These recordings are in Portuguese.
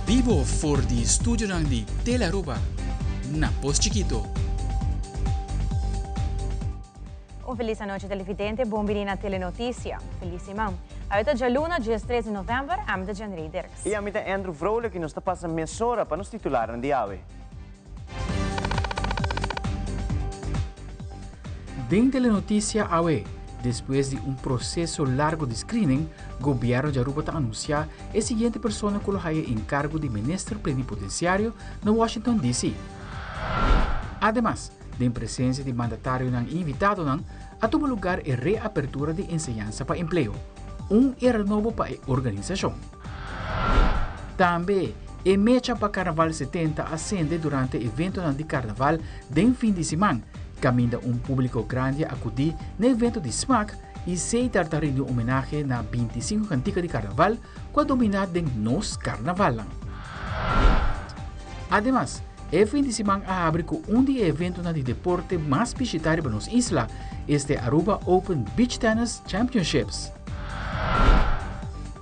Vivo for di studio di Telearuba, na Post Chiquito. Un feliz noite televidente, bom na Telenotícia. Felicimão. Uit de luna, dia 13 de novembro, am de Jan Rieders. E a mim é Andrew Vrolijk que nos está passando meia para nos titular em Diawe. Den Telenotícia AWE, depois de processo largo de screening, o governo de Aruba anuncia a seguinte pessoa colocar em cargo de ministro plenipotenciário na Washington, D.C. Además, de presença de mandatário invitado, a tomar lugar a reapertura de enseñanza para emprego, era novo para a organização. Também, a mecha para Carnaval 70 ascende durante o evento de Carnaval de fim de semana, caminha público grande a acudir no evento de SMAC e se tratar de homenagem na 25 cantica de Carnaval, com a dominada de Nos Carnaval. Además, o fim de semana abre com de evento de deporte mais visitado para nossa isla, este Aruba Open Beach Tennis Championships.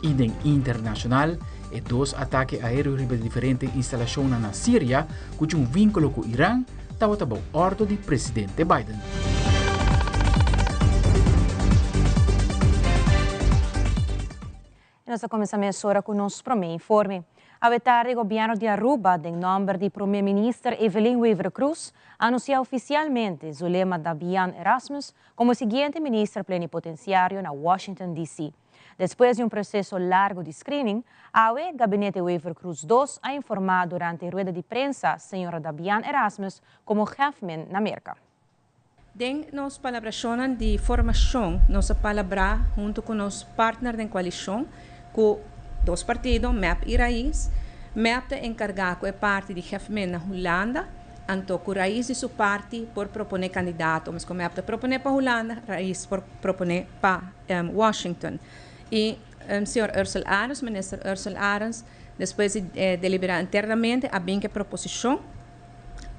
E den internacional, e dois ataques aéreos de diferentes instalações na Síria, com vínculo com o Irã, estava ordem do presidente Biden. Nós começamos agora com o nosso primeiro informe. A tarde, o governo de Aruba, em nome do primeiro-ministro Evelyn Weaver Cruz, anunciou oficialmente Zulema Dabian Erasmus como seguinte ministro plenipotenciário na Washington, D.C. Depois de processo largo de screening, o gabinete Weaver Cruz II ha informado durante a rueda de prensa a senhora Dabian Erasmus como chefe na América. Den nos palabracionan de formação, nossa palavra junto com os partners de coalição, com dois partidos, MEP e Raiz. MEP é encarregado é parte de chefe na Holanda, então com Raiz de sua parte por proponer candidato, mas com MEP proponer para Holanda, Raiz por proponer para Washington. E senhor Ursula Arens, ministro Ursula Arens, depois de deliberar internamente, a bem que proposição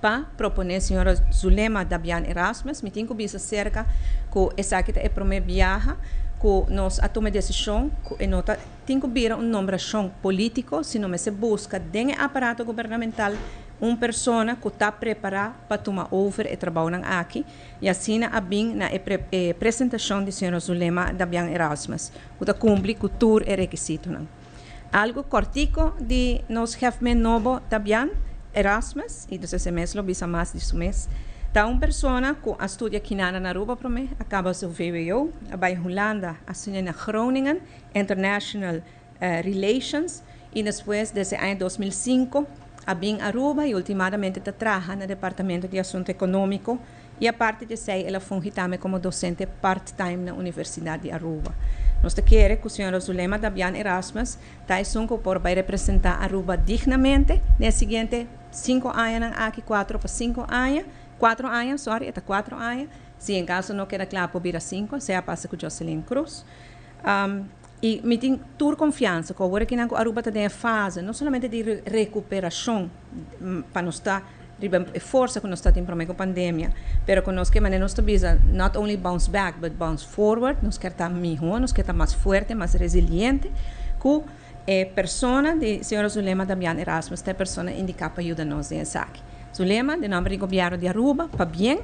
para proponer a senhora Zulema Dabian Erasmus, me tenho que cerca com essa que é primeira viagem, com nós a tomar decisão, e nós tem que vir nomeação político, se não se busca dentro do aparato governamental uma pessoa que está preparada para tomar over e trabalhar aqui, e assim a bem na apresentação de senhora Zulema Dabian Erasmus, que cumpre com todos os requisitos. Algo cortico de nos chefe novo Dabian Erasmus, e dos semestres lo bisa mais de mês. Tá uma pessoa que estuda aqui na Aruba para mim, acaba seu VWO, vai Holanda, estuda na Groningen, International Relations, e depois, desde o ano 2005, a bem Aruba e ultimamente trabalha no Departamento de Assunto Econômico, e a parte de sei, ela funge também como docente part-time na Universidade de Aruba. Nós queremos que a senhora Zulema Dabian Erasmus vai representar Aruba dignamente nos seguintes 5 anos, aqui 4 para 5 anos, 4 anos, sorry, até 4 anos. Se em caso não quer claro para vir a 5, se passa com Jocelyn Cruz. E me tem toda confiança que agora que na Aruba está em fase, não somente de recuperação, para nós estar força que nós estamos com a pandemia, mas que nós queremos nós visa not only bounce back, but bounce forward, nós queremos estar melhor, nós queremos estar mais forte, mais resiliente, que a pessoa de senhora Zulema Dabian Erasmus, é a pessoa indicada para ajudar-nos nessa aqui. Zulema, de nome do governo de Aruba, para bem,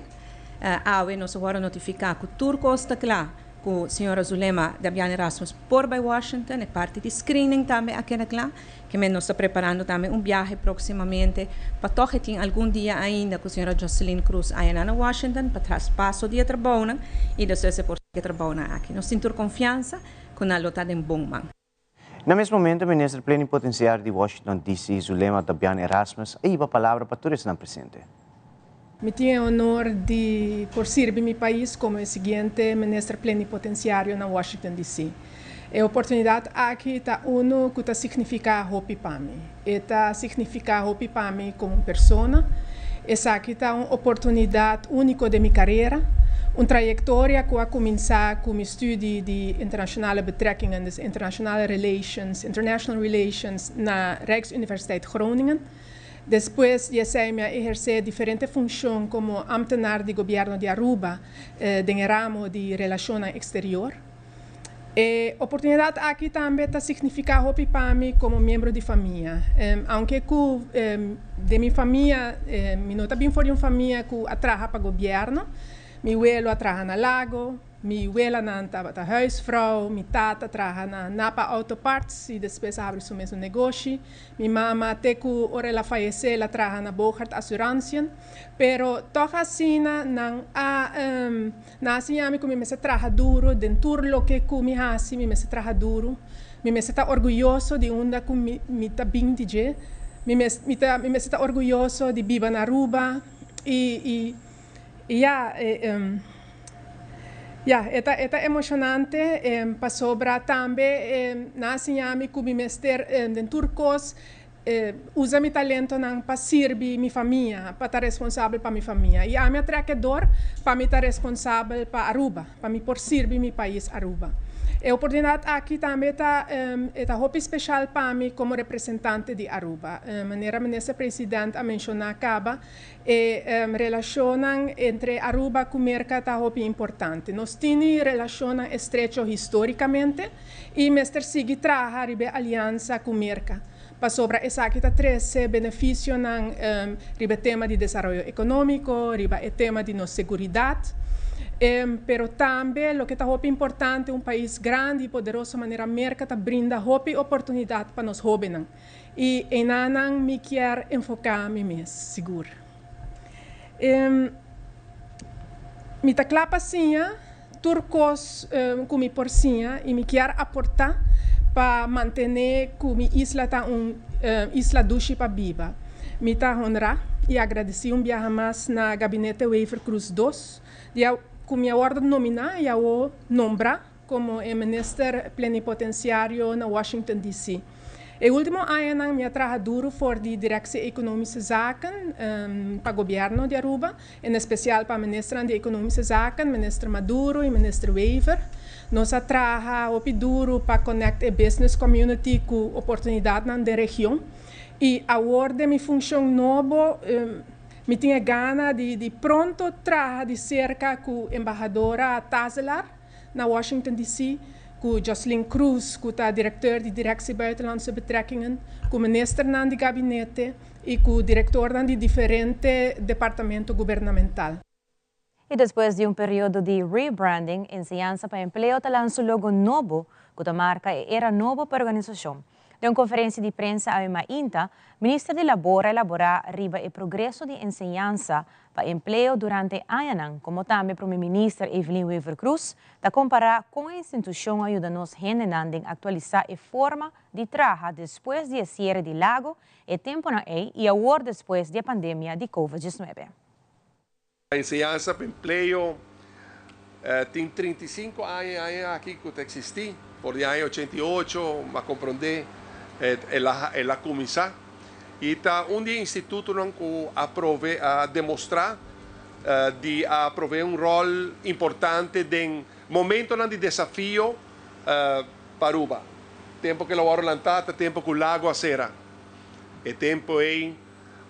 nós agora notificar que tudo está claro, que a senhora Zulema Dabian Erasmus por by Washington, é parte de screening também aqui na claro, que nós estamos preparando também viagem proximamente, para toque tem algum dia ainda com a senhora Jocelyn Cruz aí na Washington, para traspasso de trabalho, e depois é por que trabalhar aqui. Nós temos confiança que nós estamos em bom mão. No mesmo momento, o ministro plenipotenciário de Washington, D.C., Zulema Dabian Erasmus, aí a palavra para todos na presente. Me tenho o honor de por servir meu país como o seguinte ministro plenipotenciário na Washington, D.C. A oportunidade aqui está que significa hopi para mim. Está significa hopi para mim como pessoa. Essa aqui está uma oportunidade única de minha carreira, uma trajetória que vai começar com o estudo de internacionale betrekkingen, dus international relations na Rijksuniversiteit Groningen. Depois de exercer diferentes funções como ambtenaar de governo de Aruba, em ramo de relações exterior. Oportunidade aqui também está significa hopi para mim como membro de família. Aunque de minha família, me não também foi uma família que atraja para o governo. Meu abuelo atraja na Lago, minha abuela estava na huisvrouw, minha tata atraja na Napa Autoparts e depois abre seu mesmo negócio. Minha mama até que ela faleceu, ela atraja na Bogart Assurance. Pero toca assim na assim a mim que me se trabalha duro, dentro do que me hace, me se trabalha duro. Me se está orgulhoso de onde que me está bem de je. Me se está orgulhoso de viver na Aruba é emocionante para sobrar também na assim a mim que me mestre dentro cos usa meu talento para servir minha família, para estar responsável para minha família. E a minha trabalhador para me estar responsável para Aruba, para me por servir meu país Aruba. A oportunidade aqui também está muito especial para mim como representante de Aruba. Maneira ministro presidente a mencionar acaba relação entre Aruba e Merca está muito importante. Nós temos relação estreita historicamente e mestre sigue trabalhar a aliança com Merca. Para sobre essa que está 13 benefícios no tema de desenvolvimento econômico, no tema de nossa segurança. Pero também, o que está muito importante, um país grande e poderoso, maneira América está brinda muita oportunidade para nós jovens. E em Anang me quer enfocar me seguro. Me está claro assim, turcos como porcinha e me quer aportar para manter que minha isla está isla dulce para viva. Me está honrar e agradecer viagem mais na gabinete Weaver Cruz 2, com minha ordem nominal e ao nombrar como ministro plenipotenciário na Washington D.C. O último ano me trabalho duro for de direção econômica zaken para o governo de Aruba, em especial para o ministro de econômica zaken, ministro Maduro e ministro Weaver. Nós trabalhamos duro para conectar a business community com oportunidades na região. E a ordem de função nova, me tinha gana de pronto trabalhar de cerca com a embaixadora Tazelar na Washington D.C., com Jocelyn Cruz, que é diretor de Direção Buitenlandse Betrekkingen, com o ministro de gabinete e com o diretor de diferentes departamentos governamentais. E depois de um período de rebranding, Enseñanza para Empleo lançou logo novo, que a marca era nova para a organização. Em uma conferência de prensa a Mainta, o ministro de Labor elaborar riba o progresso de enseñanza para empleo durante anos, como também o primeiro-ministro Evelyn Weaver Cruz, da comparar com a instituição ajuda-nos a atualizar a forma de trabalhar depois de cierre de Lago e tempo na e agora depois da pandemia de Covid-19. A enseñanza para empleo tem 35 anos aqui que existe, por el año 88, me compreender ela começar. E está instituto que aprove a demonstrar de aprove rol importante em momento de desafio para Aruba. Tempo que ela vai lançar, tempo que o lago acera. E tempo em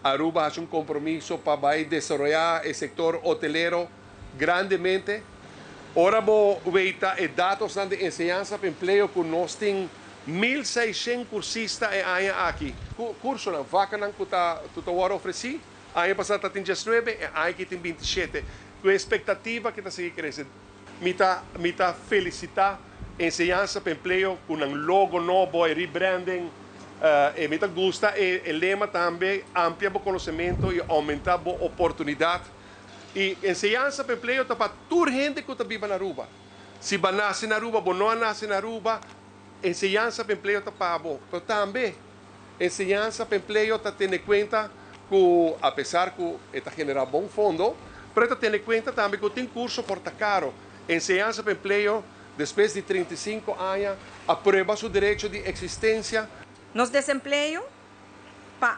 Aruba ha compromisso para desenvolver o setor hotelero grandemente. Ora vou ver dados de enseñanza para empleo que nós temos 1.600 cursistas aqui. Curso na vaca que tu agora ofereci, ano passado tem 19 e ano que tem 27. Com a expectativa que está seguindo crescendo. Me está felicitar enseñanza para empleo com um logo novo e rebranding. E me gusta o lema também amplia o conhecimento e aumentar a oportunidade. E enseñanza para empleo está para toda gente que está viva na Aruba. Se vai nascer na Aruba, não nasce na Aruba, enseñanza para empleo está para você. Mas também, enseñanza para empleo está tendo em conta que, apesar que está generando bom fundo, mas está tendo em conta também que tem curso por caro. Enseñanza para empleo, depois de 35 anos, aprueba seu direito de existência. Nos desempleo, para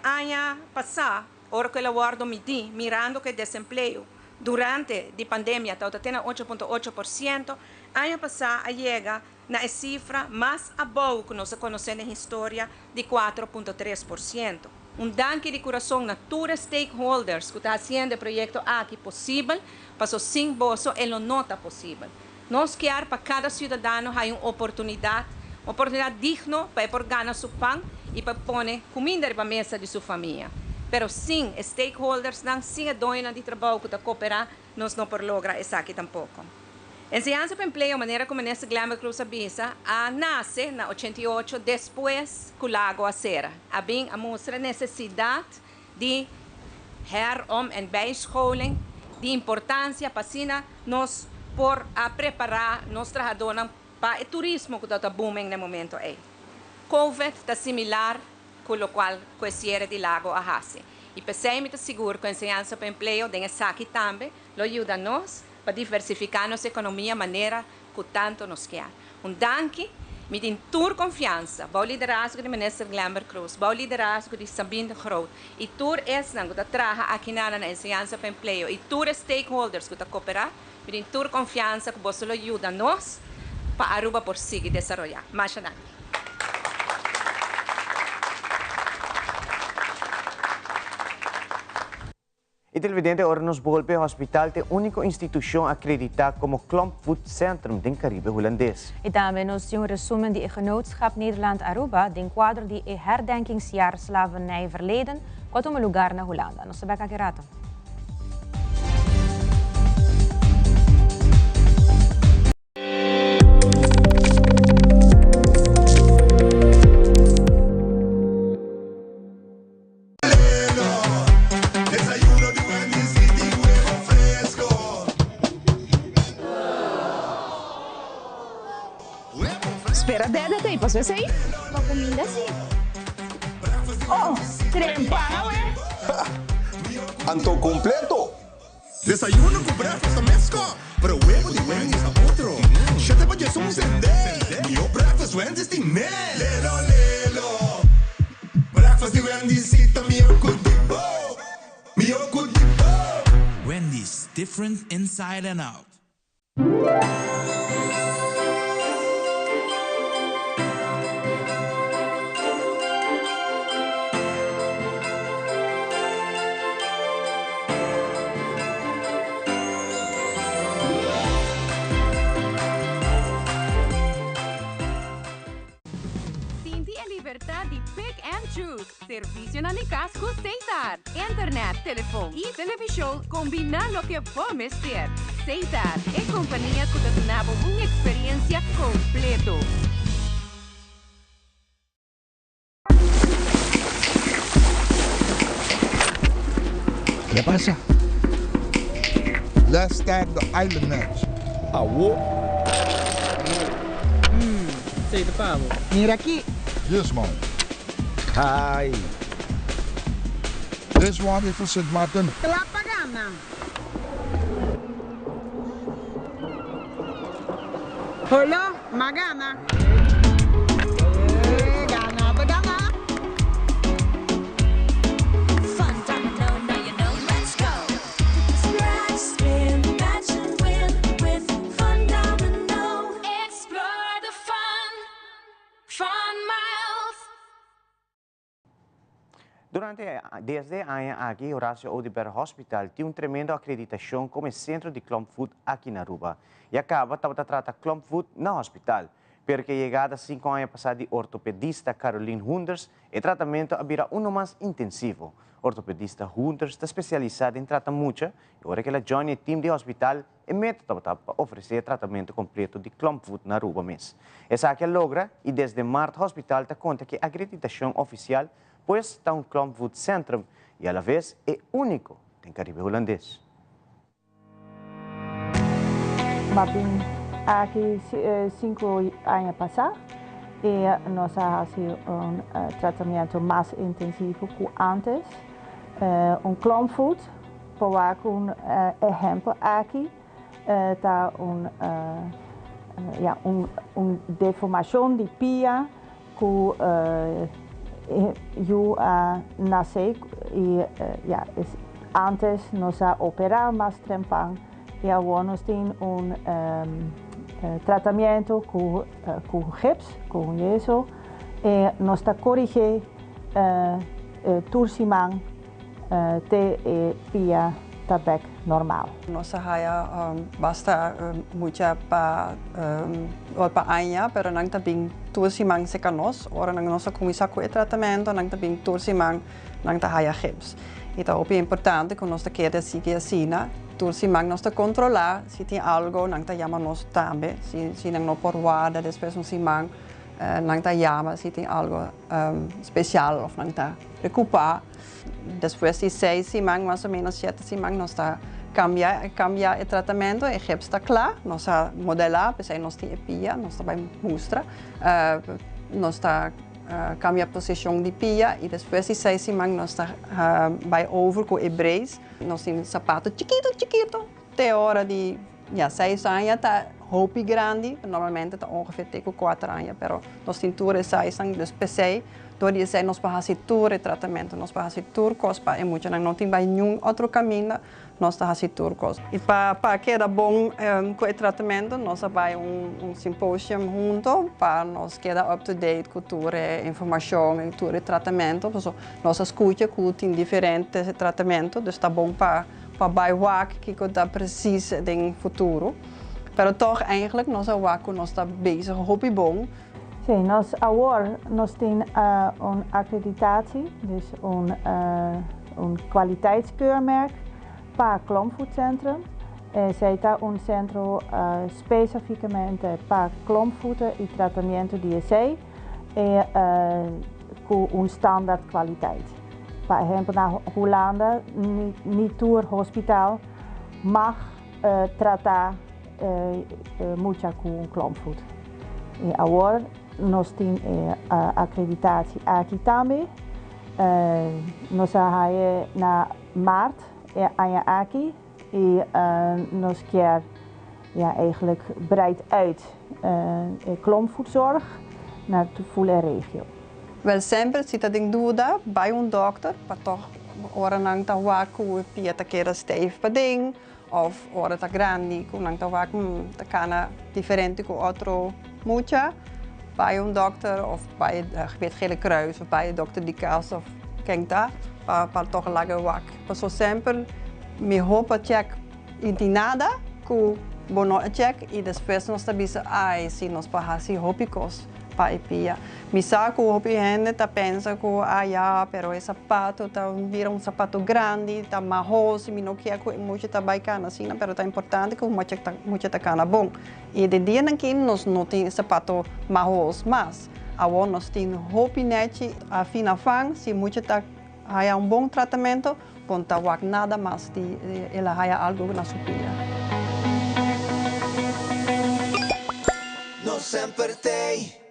ano passado, ora que eu guardo mirando que desempleo durante a pandemia está tendo 8,8%, ano passado chega na cifra mais abaixo que nós conhecemos na história de 4,3%. Danke de coração a todos os stakeholders que estão fazendo o projeto aqui possível, para sem bolso ele não está possível. Nós queremos para cada cidadão ter uma oportunidade digna para por ganhar seu pão e para pôr comida para a mesa de sua família. Pero sem stakeholders, sem a dona de trabalho que cooperar, nós não podemos lograr isso aqui tampouco. Enseñanza para empleo, maneira como nessa Glamour Cruz avisa, nasce na 88 depois que o lago acera. Bem, a mostra a necessidade de en bijscholing, de importância para nós por preparar nossos trabalhadores para o turismo que está booming no momento. Covid está similar com o qual conhece de lago a Hase. E pensei me seguro que a enseñanza para emprego tem essa aqui também, lo ajuda a nós para diversificar nossa economia de maneira que tanto nos quer. Danke, me tem toda confiança, o liderazgo de ministro Glamour Cruz, o liderazgo de Sabine de Groot, e toda essa que trabalha aqui na enseñanza para emprego, e todos os stakeholders que cooperam, me tem toda confiança que você ajuda a nós para Aruba por seguir desenvolver. Mais nada. E televidente, ora nos volpe hospital é a única instituição acreditada como Klomp Food Centrum do Caribe holandês. E também nos een resumen die Genootschap Nederland-Aruba, den quadro die herdenkingsjaar slavernij verleden, quanto um lugar na Holanda. Nos sabemos que rato. Espera, Deda, aí, posso ver isso aí? Uma comida sim. Oh, trempão, é? Anto completo. Desayuno con breakfast mezcla, pero huevo de Wendy's a otro. Ya te vayas un sender. Mio breakfast Wendy's de mel. Lelo, lelo. Breakfast de Wendy's cita mio cudibo. Mio cudibo. Wendy's, different inside and out. De pick and choose. Servicio na Nicasco Cesar. Internet, telefone e televisão combina lo que vamos ter. Cesar é companhia que te dá uma experiência completa. ¿Qué pasa? Let's stack the island nuts. Awo. Sei de pavo. Mira aqui. Yes, man. Hi. This one is for St. Martin. La pagana. Hello, Magana. Gana, bagana. Desde años aquí, Horacio Odiber Hospital tiene una tremenda acreditación como centro de Klomp Food aquí en Aruba. Y acaba de tratar Klomp Food en el hospital, porque llegada 5 años pasada de ortopedista Caroline Hunders, el tratamiento había uno más intensivo. Ortopedista Hunders está especializada en tratar mucho, y ahora que la join el team de hospital, es método para ofrecer tratamiento completo de Klomp Food en Aruba mes. Esa que logra, y desde marzo el hospital te cuenta que acreditación oficial pues está un Klomp Food Centrum y a la vez es único en el Caribe holandés. Aquí 5 años pasados nos ha sido un tratamiento más intensivo que antes. Un Klomp Food, por un ejemplo aquí, está una deformación de pia que yo nací y antes nos ha operado más temprano y ahora nos tiene un tratamiento con gips, con yeso, y nos está corrigiendo torsimán de pia tá back normal. Nossa raia basta muita para aña, pero nang tabing tursimang se canos, ora nang nossa comissão com o tratamento, nang tabing tursimang nang ta raia gips. Então é importante que nós queda seguir assim, tursimang nós controlar se tem algo, nang ta chama nós também, se não por guarda, depois nós simang nang ta chama se tem algo especial, ou nang ta recuperar. Depois de 6 semanas, mais ou menos 7 semanas, nós está cambiar o tratamento, e gips está claro, nós está modelar, porque nós temos pia, nós está vai mostrar, nós está cambiar a posição de pia, e depois de 6 semanas, nós está vai over com o brace, nós temos sapato chiquito, até hora de 6 anos, está roupa grande, normalmente está ongeveer 4 anos, mas nós temos tudo 6 anos, depois door die nós para fazer todo o tratamento, nós para fazer tudo coisa e muito não tem mais nenhum outro caminho, nós para fazer tudo coisa. E para que era bom com o tratamento, nós vai simpósio junto para nós quedar up to date com toda a informação e todo o tratamento, nós escuta que tem diferentes tratamentos, então está bom para baixar que está preciso no futuro. Mas toch eigenlijk nós está bezig, hoop bom. Sim, nós agora temos uma accreditatie, dus kwaliteitskeurmerk para klompvoedcentrum. Zij heeft centro specificamente para klompvoeten e tratamento de EC com standaard kwaliteit. Por exemplo, na Holanda, niet door hospital mag tratar muito com klompvoet. E agora nós temos acreditação aqui também. Nós vamos na março aqui e nós queremos eigenlijk breed uit klompvoedzorg naar de hele regio. Wel sempre se tem dúvida, vai dokter, para toch ora nang ta waku pia ta kera steve pading, of ora ta grandi, com nang ta waku ta kana diferente com outro mucha. Bij een dokter of bij het Gele Kruis of bij de dokter die kaas of kijk daar, para toch lager wak. Maar zo sempre, me hoop check in die nada, ku bono check e depois nós tabisa ai se nós pahasi hopicos pa epia. Misa ku hopi gente ta pensa ku ya, pero esse sapato ta vira sapato grande, ta marros, me não quer ku muito ta baicana assim, pero ta importante ku muito ta cana bom. E de dia que nós não tem sapato marros, mas agora nós tem hopi a fina fang, se muito ta haya bom tratamento, ponta wak nada mais de ela haya algo na sua pia. No sempre tem.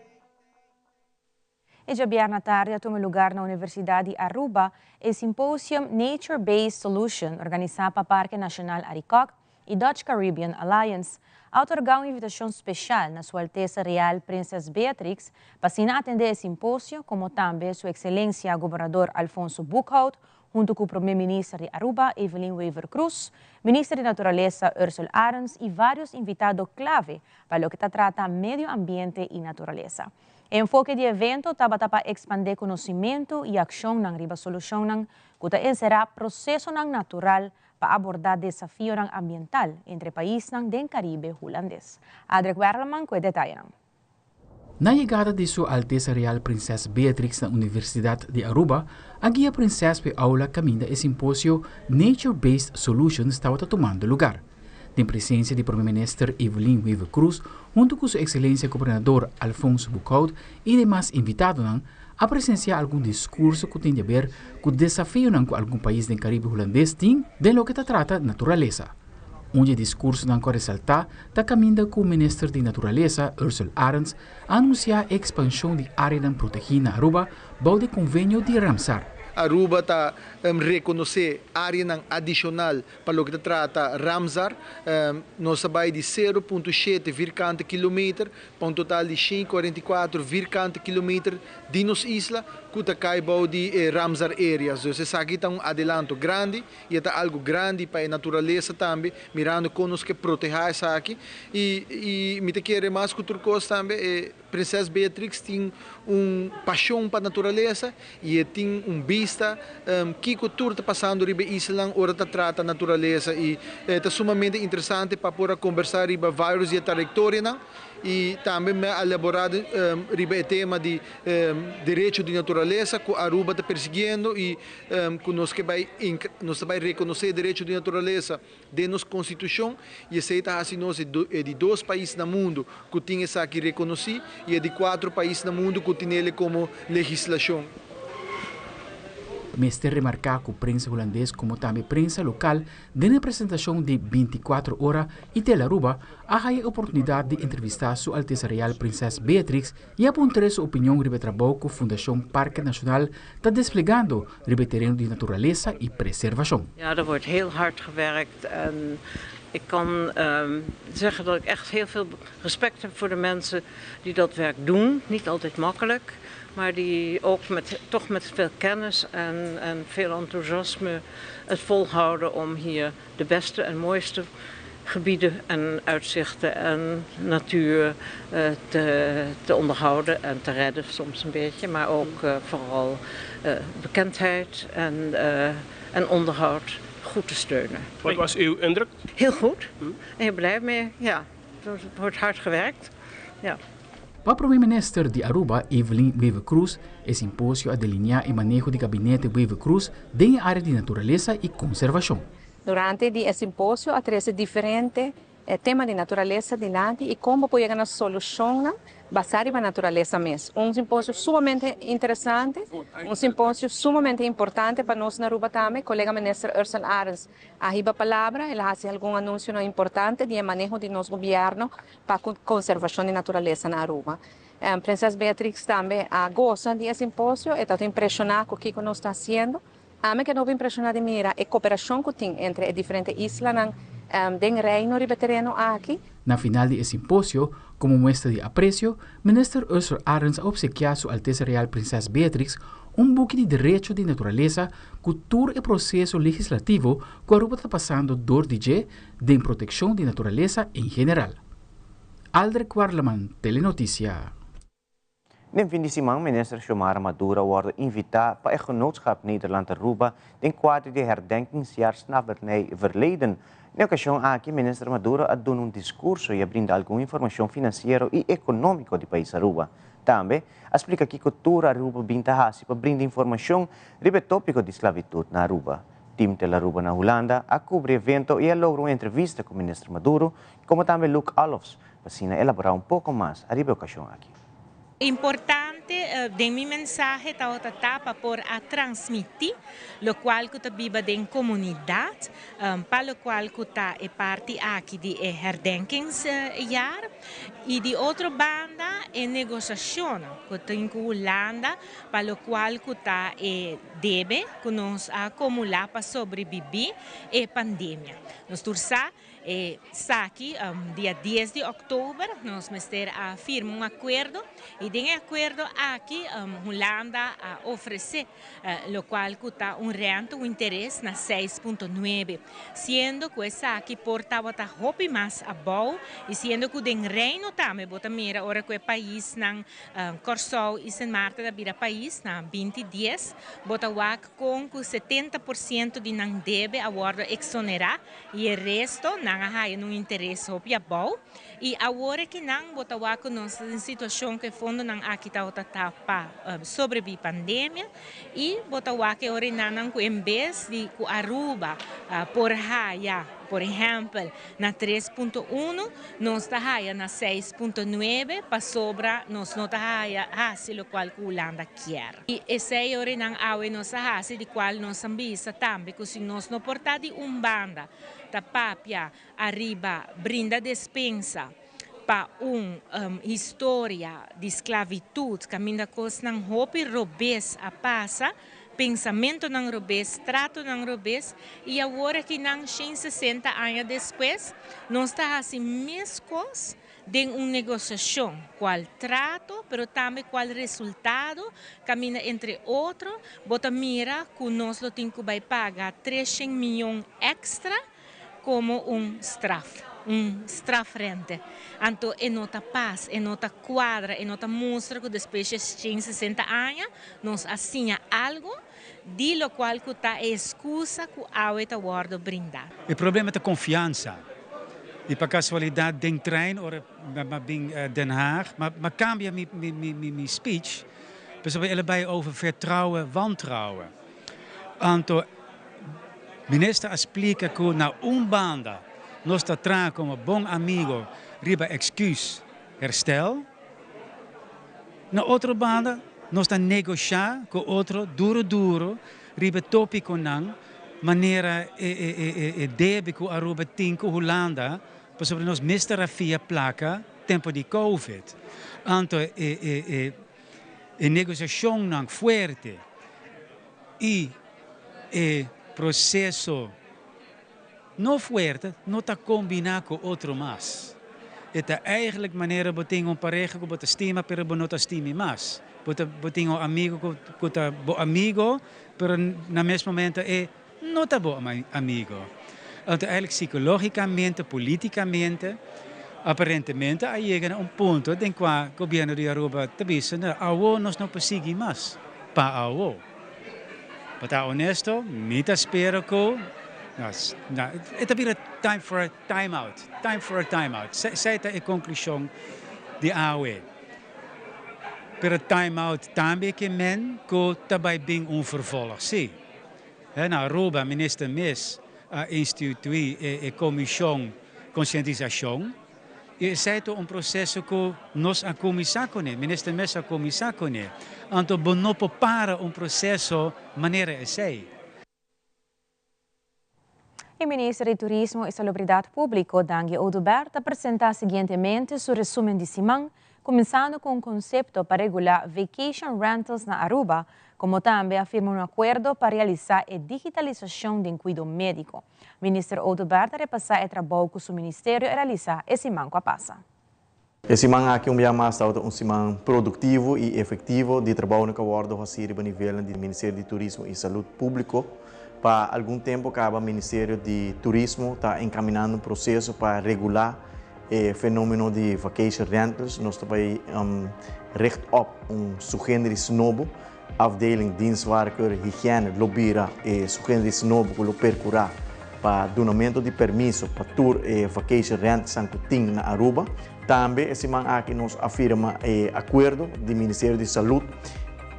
E già na tarde tome lugar na Universidade de Aruba o Symposium Nature-Based Solution, organizado pelo Parque Nacional Aricoc e Dutch Caribbean Alliance, a otorgar uma invitação especial na Sua Alteza Real Princesa Beatrix para atender o simpósio, como também Sua Excelência Governador Alfonso Boekhout, junto com o Primeiro-Ministro de Aruba, Evelyn Wever Cruz, Ministro de Natureza, Ursula Arens, e vários invitados clave para o que trata meio ambiente e natureza. O enfoque do evento estava para expandir conhecimento e ação na solução que será processo natural para abordar desafios ambiental entre países do Caribe holandês. Adric Werleman com detalhes. Na chegada de Sua Alteza Real Princesa Beatrix na Universidade de Aruba, a guia princesa pe aula caminha e simpósio Nature-Based Solutions estava tomando lugar. Tem presença de Primeiro-Ministro Evelyn Wever Cruz, junto com Sua Excelência Governador Alfonso Boekhout e demais invitados, a presenciar algum discurso que tem a ver com o desafio que algum país do Caribe holandês tem de lo que trata natureza. Discurso que ressalta está caminhando com o Ministro de Natureza, Ursula Arens, a anunciar a expansão de área protegida na Aruba, por o convênio de Ramsar. Aruba está reconhecer área adicional para o que trata Ramsar. Nós sabemos de 0,7 virgante quilômetro para um total de 5,44 virgante quilômetro de nossa isla que está caibau de Ramsar areas. Então, esse aqui está adelanto grande e está algo grande para a natureza também, mirando como que proteger isso aqui. E me te quero mais que outra coisa também Princesa Beatrix tem paixão para a natureza e tem vista que tudo está passando riba Island, ora está trata a natureza e é sumamente interessante para poder conversar riba vários e trajectória e também me elaborado riba o tema de direito de natureza que a Aruba está perseguindo e que nós vai reconhecer o direito de natureza de nossa Constituição e aceita assim nós é de 2 países no mundo que tem essa aqui reconhecido e é de 4 países no mundo que tem ele como legislação. Mestre remarcar que a prensa holandesa como também a prensa local na apresentação de 24 horas e Tel Aruba a oportunidade de entrevistar Sua Alteza Real Princesa Beatrix e apontar sua opinião sobre o trabalho que a Fundação Parque Nacional está desplegando sobre o terreno de natureza e preservação. Ja, er wordt heel hard gewerkt en ik kan zeggen dat ik echt heel veel respect heb voor de mensen die dat werk doen. Niet altijd makkelijk, maar die ook toch met veel kennis en veel enthousiasme het volhouden om hier de beste en mooiste gebieden en uitzichten en natuur te onderhouden en te redden soms een beetje, maar ook vooral bekendheid en onderhoud goed te steunen. Wat was uw indruk? Heel goed. Heel blij mee. Ja, er wordt hard gewerkt. Ja. Para o primeiro-ministro de Aruba, Evelyn Wever Cruz, o simpósio a delinear e manejo de gabinete Wever Cruz em área de natureza e conservação. Durante o simpósio, atrás diferentes temas de natureza de Nadi e como podemos chegar a solução baseada na natureza mesmo. Simpósio sumamente interessante, simpósio sumamente importante para nós na Aruba também. Colega ministro Ursula Arens arriba a palavra, ela faz algum anúncio importante de manejo de nosso governo para a conservação de natureza na Aruba. Princesa Beatrix também gosta de simpósio e está impressionada com o que nós estamos fazendo. A mim que não me impressiona de mira é a cooperação que tem entre diferentes islas do reino de terreno aqui. Na final do simpósio, como muestra de aprecio, ministro Ursula Arens obsequiou Sua Alteza Real Princesa Beatrix buque de direito de natureza, cultura e processo legislativo que a Aruba está passando dor de proteção de natureza em geral. Aldrich Warleman, Telenotícia. Na fim de semana, minister Xiomara Maduro wordt invitado para o genootschap Nederland-Aruba ten quadro de herdenkingsjaarslavernij verleden. Na ocasião aqui, minister Maduro a dado discurso e a brindar alguma informação financeira e econômica do país Aruba. Também explica que a cultura Aruba binta-hasi para brindar informação sobre o tópico de esclavitud na Aruba. Team Tel Aruba na Holanda a cobre evento e a logrou uma entrevista com o ministro Maduro, como também Luke Alofs, para elaborar pouco mais a ocasião aqui. Importante de mi mensaje para por a transmitir lo cual que viva en comunidad para lo cual que é parte aqui de herdenkingsjaar e de outra banda é negociação que tem com Holanda para lo cual que deve que nós acumular para sobreviver a pandemia. Nós tursa aqui dia 10 de outubro nós firma acordo e dentro acordo aqui Holanda oferece lo qual custa rento interesse na 6,9 sendo que essa aqui portava a roupa mais a bom e sendo que o reino também bota mira ora que o país não Corsol e São Marta da Bira país na 2010 bota com 70% de não deve agora exonerar e o resto não há um interesse roupa bom e agora que não bota com nossa situação que fundo não aqui está para sobreviver a pandemia e bota que ora não em vez de Aruba por exemplo na 3,1 nós está na 6,9 para sobra nós não está se o qual que Holanda quer e esse ora não há nós há de qual nós ambisa também que se nós não portar de banda da papia arriba brinda despensa para história de esclavitud, caminha coisa não roupa robês a passa, pensamento não robês, trato não robês, e agora que não 60 anos depois, nós está assim mescos de negociação, qual trato, pero também qual resultado, caminha entre outros, bota mira que nós lo tem que pagar 300 milhões extra como estrafe. strafrente. Então, é nota paz, é nota quadra, é nota mostra que depois de 60 anos, nós assinha algo, de lo qual que está a excusa que a está guarda brindar. O problema é a confiança. E para casualidade, den trein, ou Den Haag, maar cambia mijn speech, dus we allebei over vertrouwen, wantrouwen. Anto, minister explica que na banda, nós está como bom amigo, riba excuus, herstel. Na outra banda, nós está negociar com outro, duro, riba tópico não, maneira debe que a Aruba tinko Holanda, sobre nós mistura via placa tempo de Covid. Então, a negociação não forte e o processo não forte não está combinado com outro mais. É eigenlijk maneira de ter pareja que você estima, pero não estima mais. Você tem amigo que está bom amigo, pero no mesmo momento não está bom amigo. Então, eigenlijk psicologicamente, politicamente, aparentemente, aí chega a ponto em que o governo de Aruba está dizendo que nós não conseguimos mais. Para a Para honesto, me espero que é vira time for a time out. Time for a time out. Essa é a conclusão de AOE. Pero time out também que men que também bem vervolg sim. Na Aruba, minister Mes instituir a comissão conscientização e é processo que nós a comissão com ele, ministro Mes a comissão com ele, então não para processo maneira essa. O ministro de Turismo e Salubridade Pública, Dangue Oduberto, apresenta seguintemente seu resumo de semana, começando com conceito para regular vacation rentals na Aruba, como também afirma acordo para realizar a digitalização do cuidado médico. O ministro Oduberto repassar o trabalho que o ministério realizar esse manco a passa. Esse manco aqui um semana produtivo e efetivo de trabalho que aborda o nível do Ministério de Turismo e Saúde Pública. Para algum tempo, o Ministério de Turismo está encaminhando um processo para regular o fenômeno de vacation rentals. Nós também rechtop subgênero novo. Afdeling dienstwerker, higiene, lobira e sugestões novas que percurar para donamento de permisso para tour e vacation rent sankuting na Aruba. Também esse man aqui nos afirma acordo do Ministério de Saúde,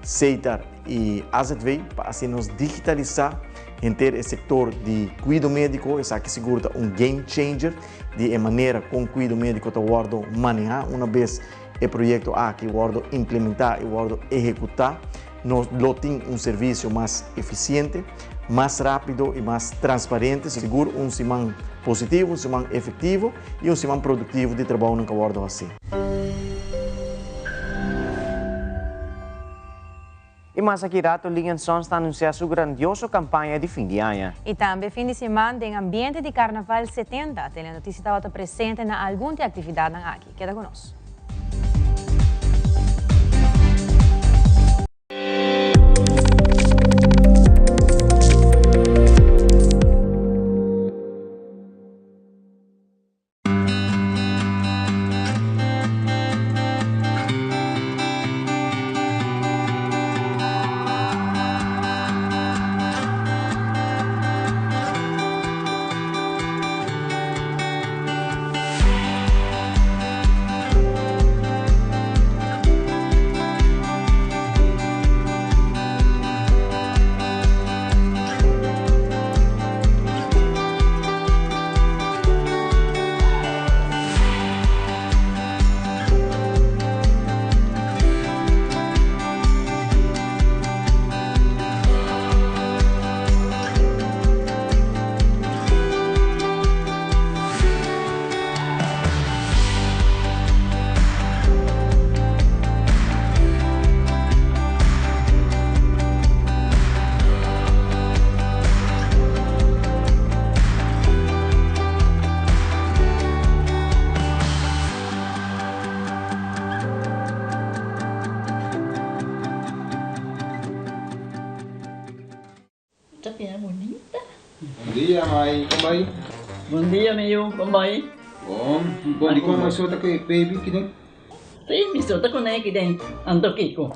CETAR e AZV para assim nos digitalizar inteiro o setor de cuidado médico. Isso aqui segura game changer de maneira como o cuidado médico está guardo manejar uma vez o projeto aqui guardo implementar e guardo executar. Nós temos serviço mais eficiente, mais rápido e mais transparente, seguro semana positivo, semana efetivo e semana produtivo de trabalho no Cabordo assim. E mais aqui rato, Lingan Sons está anunciando sua grandiosa campanha de fim de ano. E também fim de semana em ambiente de Carnaval 70, tem a notícia estava presente na alguma atividade aqui. Queda conosco. Bom dia, mãe. Como vai? Bom dia, meu. Como vai? Bom, como isso tá que baby que nem? Sim, me solta com ele que tem ando Kiko.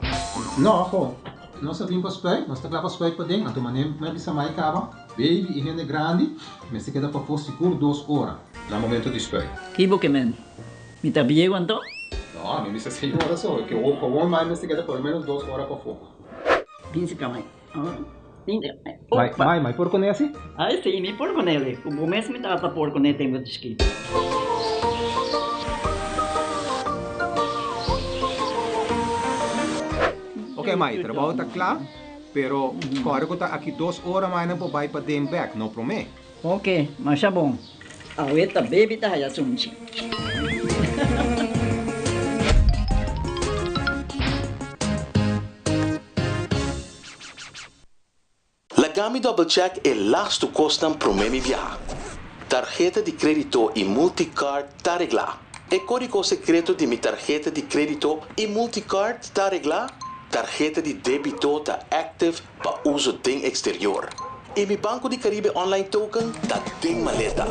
Não, ho. Nós vimos para spray, nós tá lá para spray para dentro, então mané me bisa mais cava. Baby e gente grande, mas se queda para for seguro 2 horas no momento de spray. Kibo que men. Me tá bem quanto? Não, me bisa 6 horas só, que o com mais se queda por menos 2 horas para for. Pinse kamay. Mai, por con esse? Ai, sim, me por con ele. O mês me tá por con ele tem muito escrito. Ok, Mai, trabalho tá claro, pero agora que tá aqui 2 horas mais não vai para dem back, não promete. Ok, mas é bom. A ueta baby tá já sunchi. Lagami Double Check é lasto costam promemi viajar. Tarjeta de crédito e multicard tá regla. E código secreto de mi tarjeta de crédito e multicard tá regla. Tarjeta de débito tá active para uso dem exterior. E mi Banco de Caribe online token tá dem maleta.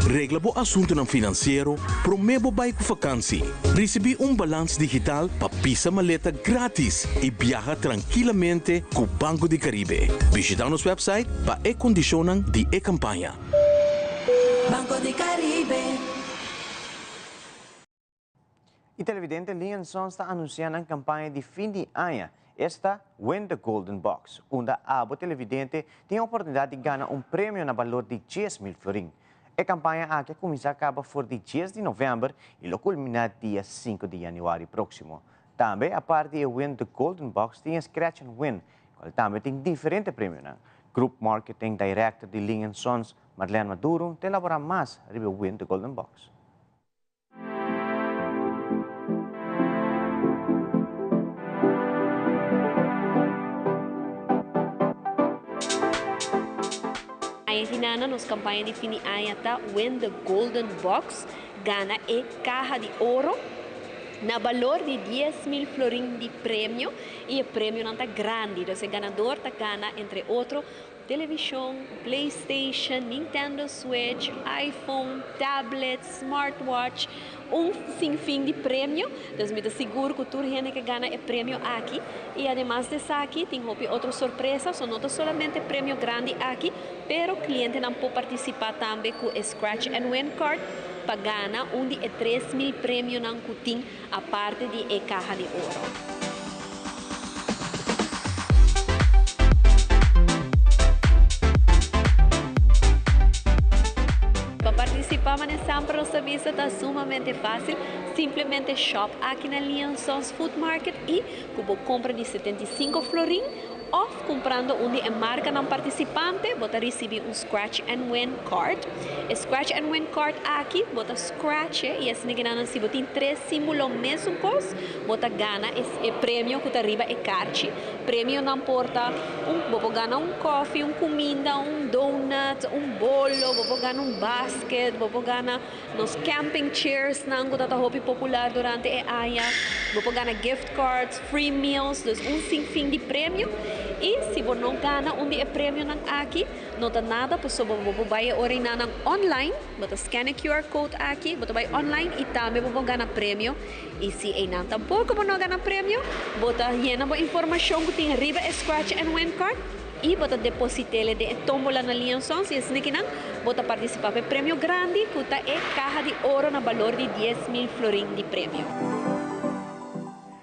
Regla bo assunto ng financeiro, promebo bay ko vakansie. Recebi balance digital pa pisa maleta gratis e viaja tranquilamente com Banco de Caribe. Visita nosso website pa e condicionan di e campanya. Banco de Caribe. E televidente Lian Sons está anunciando a campanha de fim de ano. Esta Win the Golden Box, onde a televidente tem a oportunidade de ganhar prêmio no valor de 10.000 florins. A campanha aqui começa acaba for de 10 de novembro e lo culmina dia 5 de janeiro próximo. Também, a parte de Win the Golden Box, tem Scratch and Win, qual também tem diferentes prêmios. Group Marketing Director de Lian Sons, Marlene Maduro, te elabora mais sobre Win the Golden Box. Sinana nos campanha de fim de ano tá Win the Golden Box, gana e caja de ouro na valor de 10.000 florins de prêmio e o prêmio não tá grande, então o ganador tá gana entre outros televisão, PlayStation, Nintendo Switch, iPhone, tablet, smartwatch, sinfim de prêmio. Então, me seguro que toda gente que ganha é prêmio aqui. E, además de aqui, tem outras surpresas. Não somente prêmio grande aqui, pero o cliente não pode participar também com o Scratch and Win Card para ganhar onde é 3.000 prêmios não tem a parte de caja de ouro. Participar sempre nossa visa está sumamente fácil. Simplesmente shop aqui na Lian Sons Food Market e como compra de 75 florins ou comprando onde a marca não participante, você recebe Scratch and Win Card. Scratch and Win Card aqui, você scratch e assim que não se tem 3 símbolos mesmo coisa, você ganha esse prêmio que arriba é carte. Prêmio não importa, você ganha coffee, comida, donut, bolo, você ganha basket, você ganha nos camping chairs não que está hobby popular durante a ano, você ganha gift cards, free meals, dus sinfim de prêmio. E se você não ganha onde é prêmio aqui, não dá nada, você vai orinar online, você scan o QR Code aqui, você vai online e também você ganha prêmio. E se não tampouco você não ganha prêmio, você llena a informação que tem arriba Scratch and Win Card e você deposita ele de tombola na Lian Sons e assim que não, você participa do prêmio grande que é caja de ouro no valor de 10.000 florins de prêmio.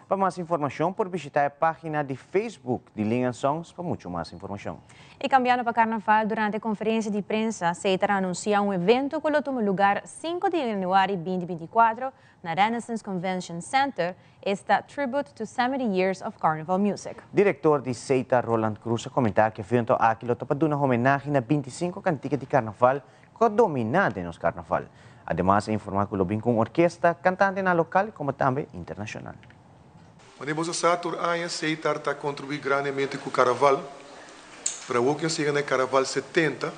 Para mais informação, por visitar a página de Facebook de Lian Sons para muito mais informação. E cambiando para Carnaval, durante a conferência de prensa, Seita anuncia evento que toma lugar 5 de janeiro de 2024 na Renaissance Convention Center, esta Tribute to 70 Years of Carnival Music. Diretor de Seita, Roland Cruz, comentar que o evento aqui está dando uma homenagem a 25 cantigas de Carnaval que dominam nos Carnaval. Además, informar que lo com orquestra, cantante na local como também internacional. Wanneer we zaten aan Seita está contribuindo grandemente com o Carnaval. Para o que chega no Carnaval 70,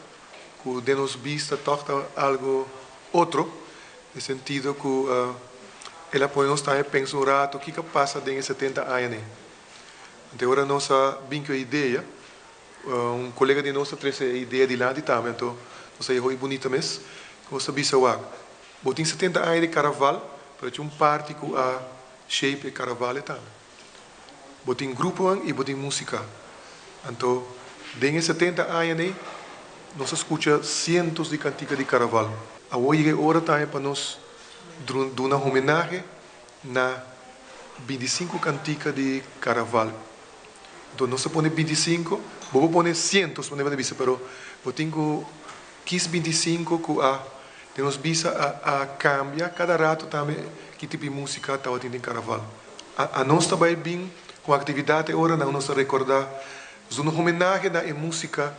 que de nos vista toca algo outro, no sentido que ela põe nos também pensar um rato o que passa dentro 70 anos. Então agora nossa vinco ideia, colega de nós trouxe a ideia de lá de também, então nossa é bonita mesmo, que você bisa Botin 70 anos de carnaval, para um parte que a shape carnaval também. Botin grupo e botin música. Então, desde 70 anos, nós escutamos cientos de canticas de carnaval. Hoje é hora também para nós dar uma homenagem na 25 canticas de carnaval. Então, nós põe 25, vou pôr cientos, mas eu tenho 15, 25 que temos visto a cambiar cada rato também que tipo de música está tendo em carnaval. A nós também bem com a atividade agora nós recordar uma homenagem na música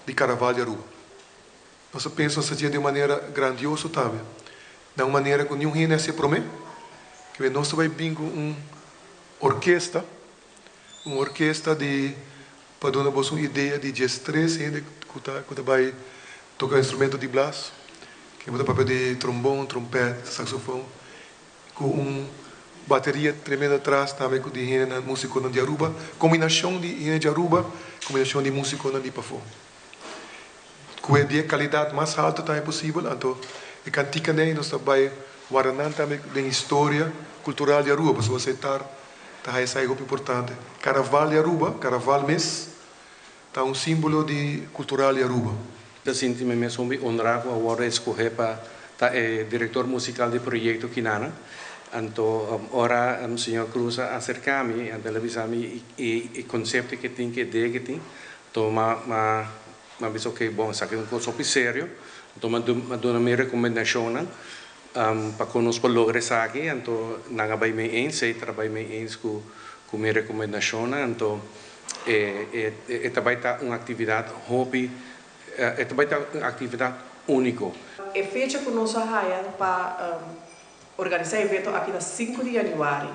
de carnaval de Aruba. Nós pensamos que de maneira grandiosa também, de uma maneira que nenhum gente se promete, que nós também bem com uma orquestra de para dar uma ideia de jazz 3 que vai tocar instrumento de blas, que é o papel de trombone, trompete, saxofone, com uma bateria tremenda atrás também com de música de Aruba, combinação de Aruba, combinação de música de Pafon. Com a qualidade mais alta também possível, então a cantica nós também guardando também da história cultural de Aruba, para você aceitar. Isso é algo importante. Carnaval de Aruba, Carnaval mês, é um símbolo cultural de Aruba. Eu sinto-me mesmo honrado agora escolher para diretor musical do projeto Kinana. Então, agora o senhor Cruz acerca-me, a televisão-me e conceito que tem, que ideia que tem. Então, mas disse que bom, isso aqui é uma coisa séria. Então, eu dou uma recomendação. Para que nós lograr isso aqui, então, não vai me ensinar, trabalho me ensinar com minha recomendação, então, também está uma atividade hobby, também está uma atividade única. É feita que nós para organizar evento aqui na 5 de janeiro,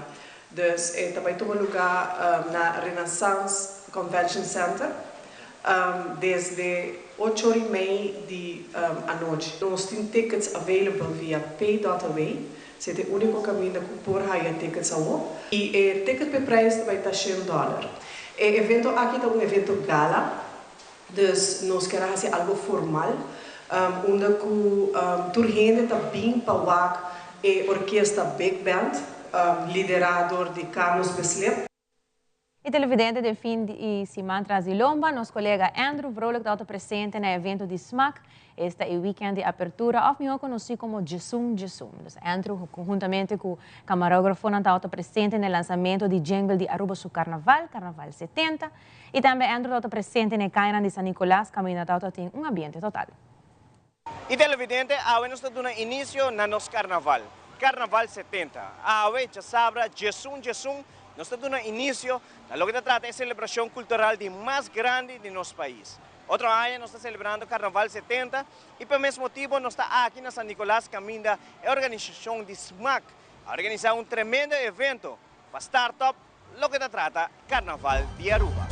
então, também toma lugar na Renaissance Convention Center, desde 8h30 da noite. Nós temos tickets available via pay.away. Esse é o único caminho de comprar tickets ao. E o ticket por preço vai estar $100. O evento aqui é um evento gala, então nós queremos fazer algo formal, onde o turgente está bem para a orquestra Big Band, liderado de Carlos Beslep. E televidente de fim de semana Brasilomba, nosso colega Andrew Vrolijk está presente no evento de SMAC. Este é o weekend de apertura, of melhor conhecido como Jesum Jesum. Andrew, conjuntamente com o camarógrafo, está presente no lançamento de jingle de Aruba su Carnaval, Carnaval 70. E também Andrew está presente no Cairan de San Nicolás, caminho tem um ambiente total. E televidente, agora nós estamos dando início no nosso Carnaval, Carnaval 70. Agora já sabe, Jesum Jesum. Nós estamos dando início a lo que se trata de celebração cultural mais grande de nosso país. Outro ano nós estamos celebrando Carnaval 70 e por mesmo motivo nós estamos aqui na San Nicolás Caminda, a organização de SMAC, a organizar um tremendo evento para startup, lo que se trata Carnaval de Aruba.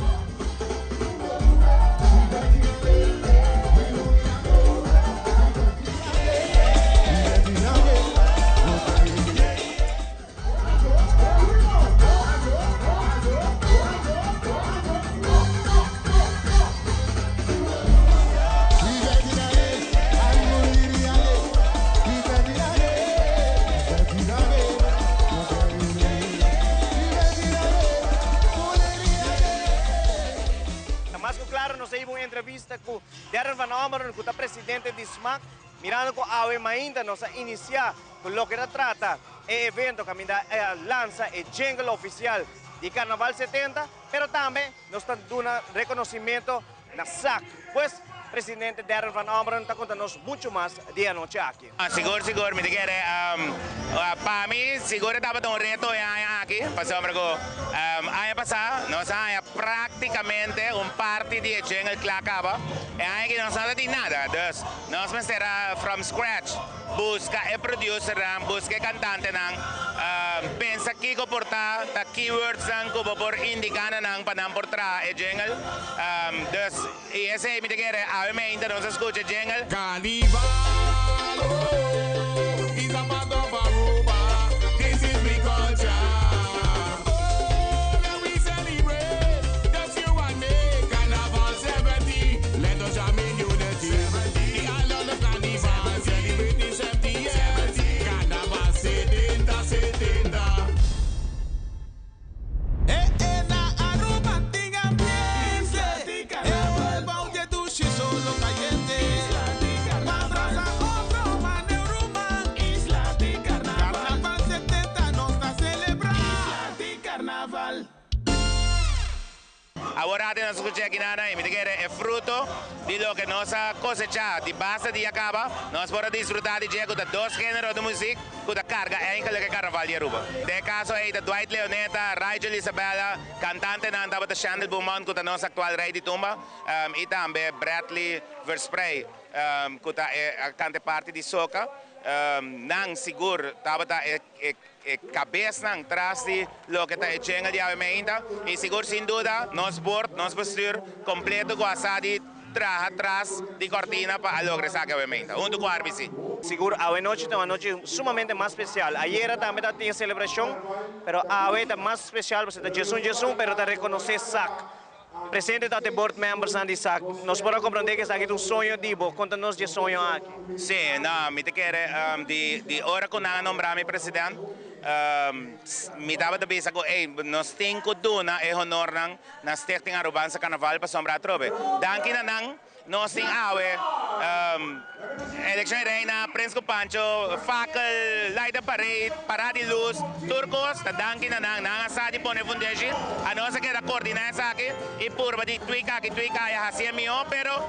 Uma entrevista com Darren Van Omeren, que é o presidente de SMAC, mirando com a ainda nós iniciar com o que trata o evento que lança o jingle oficial de Carnaval 70, mas também nós estamos dando reconhecimento na SAC, pois o presidente Darren Van Omeren está contando-nos muito mais de anoche aqui. Seguro, me diga, para mim, seguro estava um reto aqui, passamos com ano passado, nós praticamente parte de jingle que acaba, e aí nós não temos nada, então nós vamos ter from scratch, busca e producer, busca e cantante, pensa que comportar, keywords que por indicar para portar e jingle, então esse me diga, ainda não se escuta jingle. Carnival is a part of Aruba. This is my culture. Oh, let we celebrate. Just you and me. Carnival 70. Let us jam in unity. The island of Carnival celebrating 70 years. Ahora nos escuché aquí nada y me quiere es fruto de lo que nos ha cosechado, de base de acaba, nos podemos disfrutar de con dos géneros de música, con la carga enkele que carnaval de Aruba. De caso hay de Dwight Leoneta, Rigel Isabella, cantante na andaba de Chandel Beaumont, con nos actual rey de tumba, y también Bradley Verspray, con cante parte de soca. Nang siguro tabata cabeça nang tras de lo que está echando de avementa e seguro sem dúvida nos board nos bestuur completo com a sadi atrás de cortina para lograr essa avementa. Do quarto sim. Seguro a noite é uma noite sumamente mais especial. Ayer também tinha celebração, pero a hoje é mais especial porque está Jesus, pero está reconhecer SAC. Presente da board members na SAC, nós podemos compreender que está aqui um sonho dibo, conta-nos de sonho aqui. Sim, não, me te quer de hora que não nombrar meu presidente, me dava de pensar que nós temos que dar e honor na Stichting Arubansa Carnaval para sombrar trobe. Danke na nang nós temos eleção reina, Prince Pancho, fackel, light parade, parade de luz, turcos, danke na nang asadi pone fundagem, a nossa que era coordenar essa aqui e por de tuica ya hacia mio, pero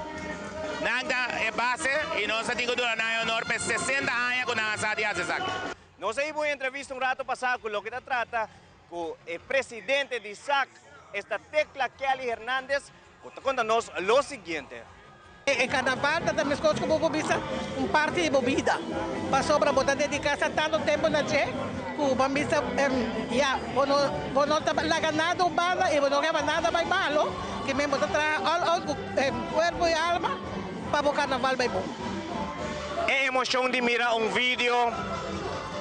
nada é base e nós temos que dar honor para 60 anos com a asadi essa aqui. Nós aí uma entrevista rato passado com o que trata com o presidente de SAC, esta Tecla Kelly Hernández, conta-nos o seguinte. En carnaval também coisas como bobisa parte de bebida. Passou para botar dedicar-se tanto tempo na che, que bambisa não tá ganado bala e não leva nada mais malo, que mesmo botar all corpo e alma para o carnaval vai bom. É emoção de mirar vídeo,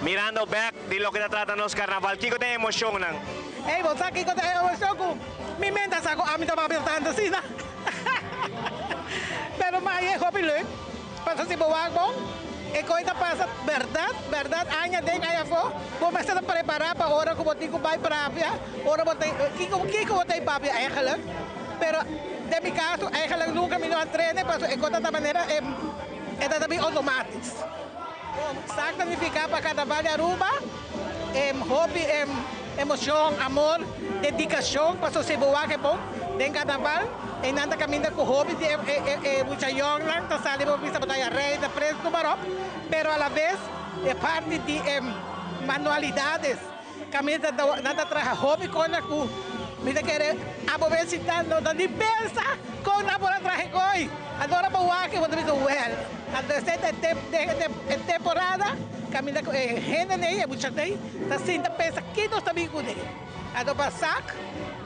mirando back de lo que trata nos carnaval. Que tem emoção não? Ei, você aqui tem emoção com me menta saco a mim tá apertando assim, né? Pero mais é hobby leuk. Passa se boa bom. E coisa passa verdade, aña den aí fo. Começa a preparar para hora que botico vai para a hora botei que botei papia eigenlijk. Pero de mi caso eigenlijk nunca me não treine, para e coisa da maneira é também automático. SAC significa para carnaval de Aruba, hobby, emoção, amor, dedicação, para se boa que bom. Den carnaval, e nada caminha com hobby de muita young lang, tá sali mo bisa bataya rei da preço do barop, pero a la vez é parte de manualidades. Caminha nada traja hobby com a cu. Mira querer abobesidad no da ni pensa com a bola traje coi. Adora boa que vou dizer well. A de temporada caminha com gente nem é muita daí, tá sinta pensa que nós também com ele. Adora SAC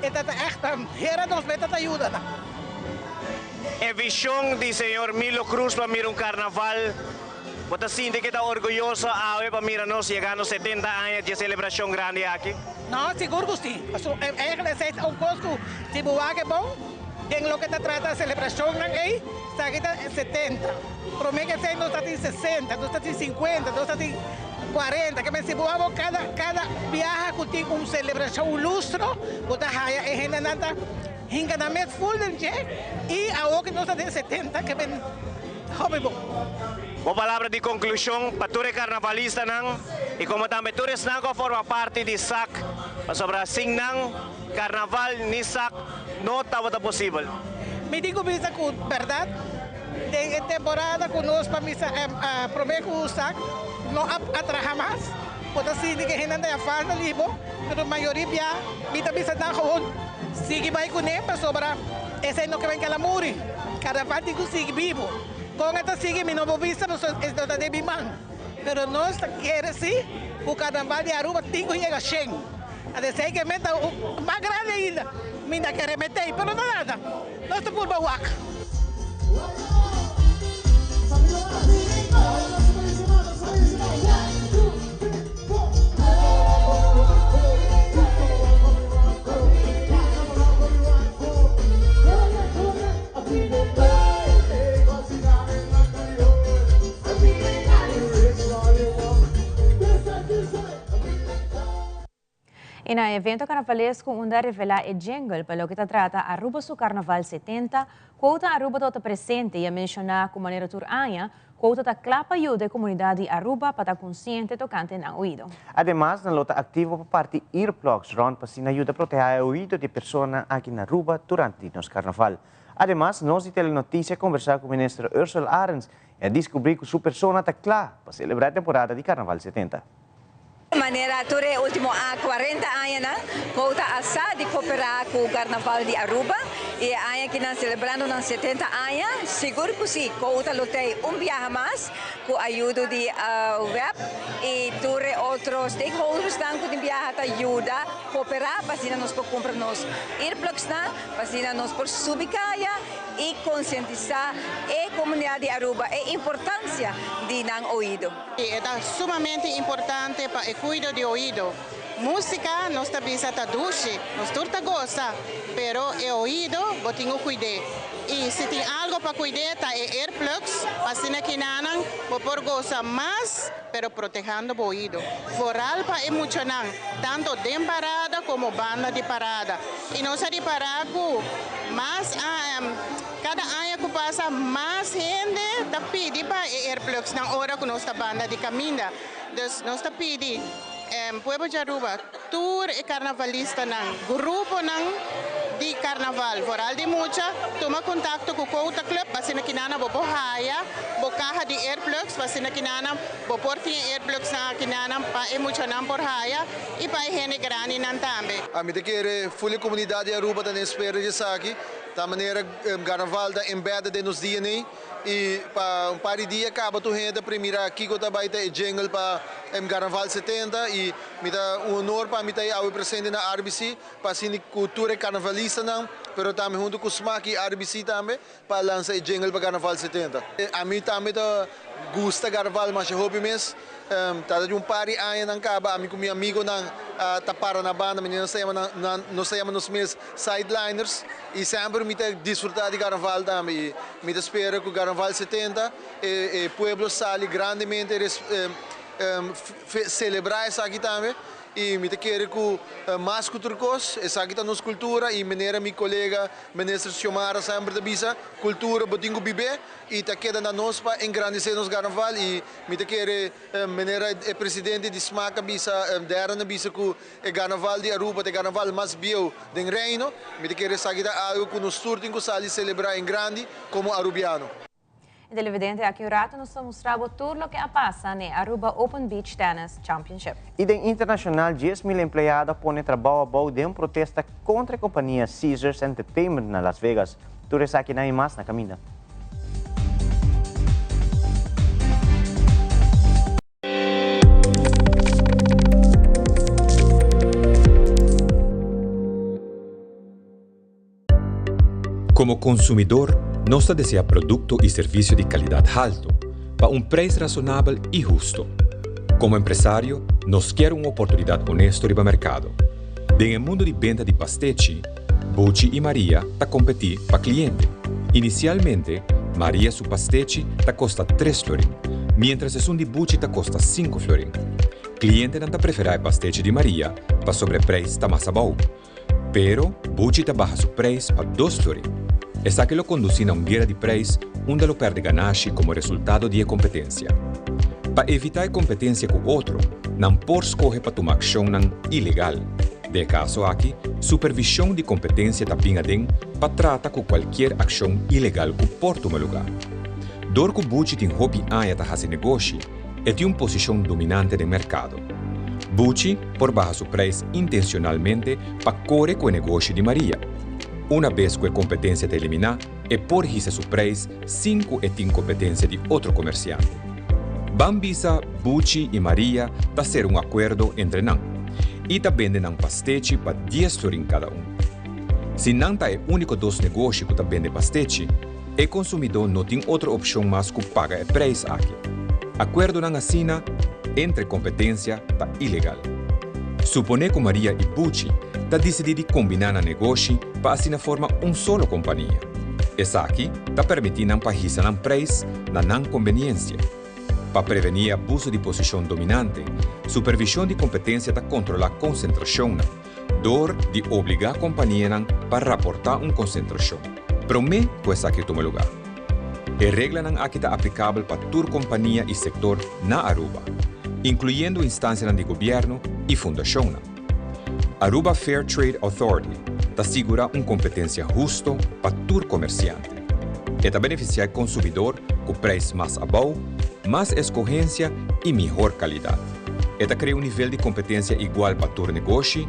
e dat echt hera nos met dat ajuda. É visão de senhor Milo Cruz para mirar carnaval. Você sente que está orgulhoso para mirar nós chegando 70 anos de celebração grande aqui? Não, seguro que sim. Eigenlijk é coisa que boa que bom. Tem lo que te trata a celebração aí, está aqui 70. Para mim que sei nós está em 60, nós está em 50, nós está em 40, que me se boa cada viaja que tem uma celebração lustro, botar raia e gente nada hinga na met full de e a outra nós está em 70 que vem hobby bom. Uma palavra de conclusão para todo carnavalista não e como também todos não forma parte de SAC sobre assim não carnaval ni SAC não estava possível. Me digo bisa com verdade tem temporada que nós para mim prometo o SAC não atraja mais. Porque assim que gente anda a falta libo, mas a maioria já bisa na rua sigue vai com ele para sobrar esse não que vem que ela muri. Carnaval tem que seguir vivo. Com esta sigue me não vou vista não está de bimang. Pero nós quer sim o carnaval de Aruba tem que chegar cheio. A dizer que meta mais grande ainda. Me ainda quer meter, pero não nada. Nós estamos por bawak. E na evento carnavalesco onde rivela e jingle pelo que trata Aruba su Carnaval 70, quota Aruba tota presente e a mencionar com maneira tur anha, quota da clapa ajuda a comunidade Aruba para estar consciente tocante na ouído. Además, na lota ativo para parte earplugs ron para sin ajuda a proteger o ouído de pessoas aqui na Aruba durante nosso carnaval. Además, nós de Telenotícia conversar com o ministro Ursula Arens e descobrir que sua pessoa está clara para celebrar a temporada de Carnaval 70. De maneira, ture último há 40 anos, volta a sa de cooperar com o Carnaval de Aruba e aí que nós celebrando nos 70 anos, seguro que sim, volta lutei viaje mais com a ajuda de web e ture outros stakeholders dan com viaje ajuda cooperar para assim nós por comprar nos earplugs na, para assim nós por subicaia e conscientizar a comunidade de Aruba a importância de não ouído. É sumamente importante para o cuidado de ouído. Música não está bisa doce, nós turta gosta, pero o ouído botinho cuidar. E se tem algo para cuidar, tá é earplugs, assim que nanan, por gosta mais, pero protegendo o ouído. Foral para emocionar, tanto de parada como banda de parada. E nós de parada, mas cada ano que passa, mais gente tá pedindo para earplugs na hora que nós tá banda de caminha. Então, nós tá pedindo Pueblo de Aruba, tour e carnavalista nang grupo nang di carnaval. Foral de mucha, toma contato com o Couta Club, para na kinana bo haya, bo caja de earplugs, para na kinana bo porti earplugs na kinana pa e mucha nan por haya e pa hene grani nan tambe. A mim que full comunidade de Aruba da espera de aqui, da maneira carnaval da embeda de nos DNA. E para um par de dias acaba tu renda primeira aqui que também tem jingle para Carnaval 70 e me dá honor para me ter ao presente na RBC para assim cultura carnavalista não, pero também junto com o SMAC e RBC também para lançar jingle para Carnaval 70. A mim também gosta Carnaval, mas hobby mesmo. Tá de um par de anos não acaba, a mim com meu amigo não tapara na banda, nós saímos nos meus sideliners e sempre me ter desfrutar de Carnaval também. Me espero que o Carnaval 70 e Pueblo sale grandemente celebrar isso aqui também. E me quero que mais cultura essa aqui está nossa cultura e maneira minha colega ministro Xiomara sempre da bisa cultura botinho bebê e tá queda na nós para engrandecer nos carnaval e me quero maneira presidente de SMAC bisa dera na bisa que o carnaval de Aruba é carnaval mais bio do reino me quero sair algo que nos turtinho sali celebrar em grande como arubiano. E televidente, aqui o rato nos mostrava tudo o que passa na Aruba Open Beach Tennis Championship. E da internacional, 10.000 empregados põem trabalho de uma protesta contra a companhia Caesars Entertainment na Las Vegas. Tudo isso aqui na mais na caminha. Como consumidor, nós desejamos produto e serviço de qualidade alto, para preço razonável e justo. Como empresário, nós queremos uma oportunidade honesta no mercado. No mundo de venda de pastete, Bucci e Maria estão competindo para cliente. Inicialmente, Maria su pastete está custa 3 florin, mientras es de Bucci está custa 5 florin. Cliente não prefere pastete de Maria para sobrepreço está mais bom, pero Bucci está baja su preço para 2 florin. Essa que lo conduce a guerra de preço, onde lo perde ganagem como resultado de competência. Para evitar competência com outro, não por escolher para tomar ação ilegal. De caso aqui, supervisão de competência também adem para tratar com qualquer ação ilegal que por tomar lugar. Dor que Bucci tem hobby a fazer negócio, é de uma posição dominante no mercado. Bucci por baixo seu preço intencionalmente para correr com o negócio de Maria. Uma vez que a competência está eliminada, é por isso seu preço 5 e tem competência de outro comerciante. Bambisa, Bucci e Maria está ser acordo entre nós e está vendendo pastete para 10 florin cada Se não é o único dos negócios que está vendendo pastete, o consumidor não tem outra opção mais que pagar o preço aqui. Acordo não assina entre competência está ilegal. Supone que Maria e Bucci está decidido combinar o negócio para assim formar solo companhia. Essa aqui está permitindo para risar o preço na não conveniência. Para prevenir abuso de posição dominante, supervisão de competência está controlar a concentração, dor de obrigar a companhia para reportar uma concentração. Promete que essa aqui toma lugar. E regla não aqui está aplicável para toda companhia e sector na Aruba, incluindo instâncias de governo e fundação. Aruba Fair Trade Authority assegura uma competência justa para todo comerciante. E beneficiar o consumidor com preço mais baixo, mais escorrência e melhor qualidade. E cria nível de competência igual para todo negócio,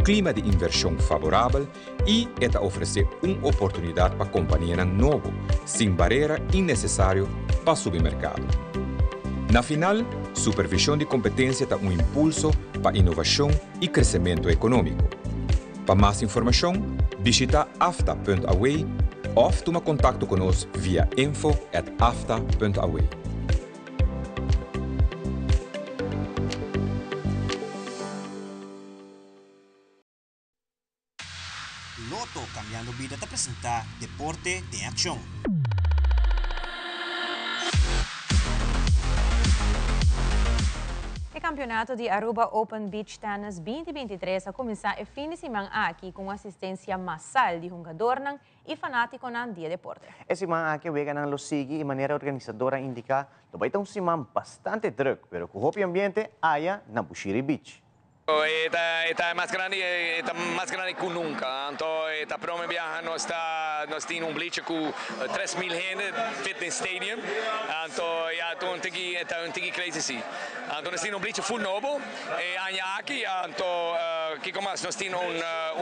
clima de inversão favorável e oferecer uma oportunidade para companhia nova, sem barreira innecessária para o supermercado. Na final, supervisão de competência dá impulso para inovação e crescimento econômico. Para mais informação, visita afta.away ou toma contato conosco via info@afta.away. Loto Cambiando Vida te apresenta Deporte de Acción. O campeonato de Aruba Open Beach Tennis 2023 a começar o fim de semana aqui com assistência massal de jogadores e fanáticos na dia deporte. Essa semana aqui o Vegan lo sigue e maneira organizadora indica que vai ter uma semana bastante druk, pero com o ambiente haya na Bushiri Beach. Está más grande que nunca. Entonces, esta promo viaja nos tiene un bleacher con 3.000 gente, fitness stadium. Entonces, ya está un tiki crazy sí. Entonces, tiene un bleacher full novo. Aquí, entonces, ¿qué más? Nos tiene una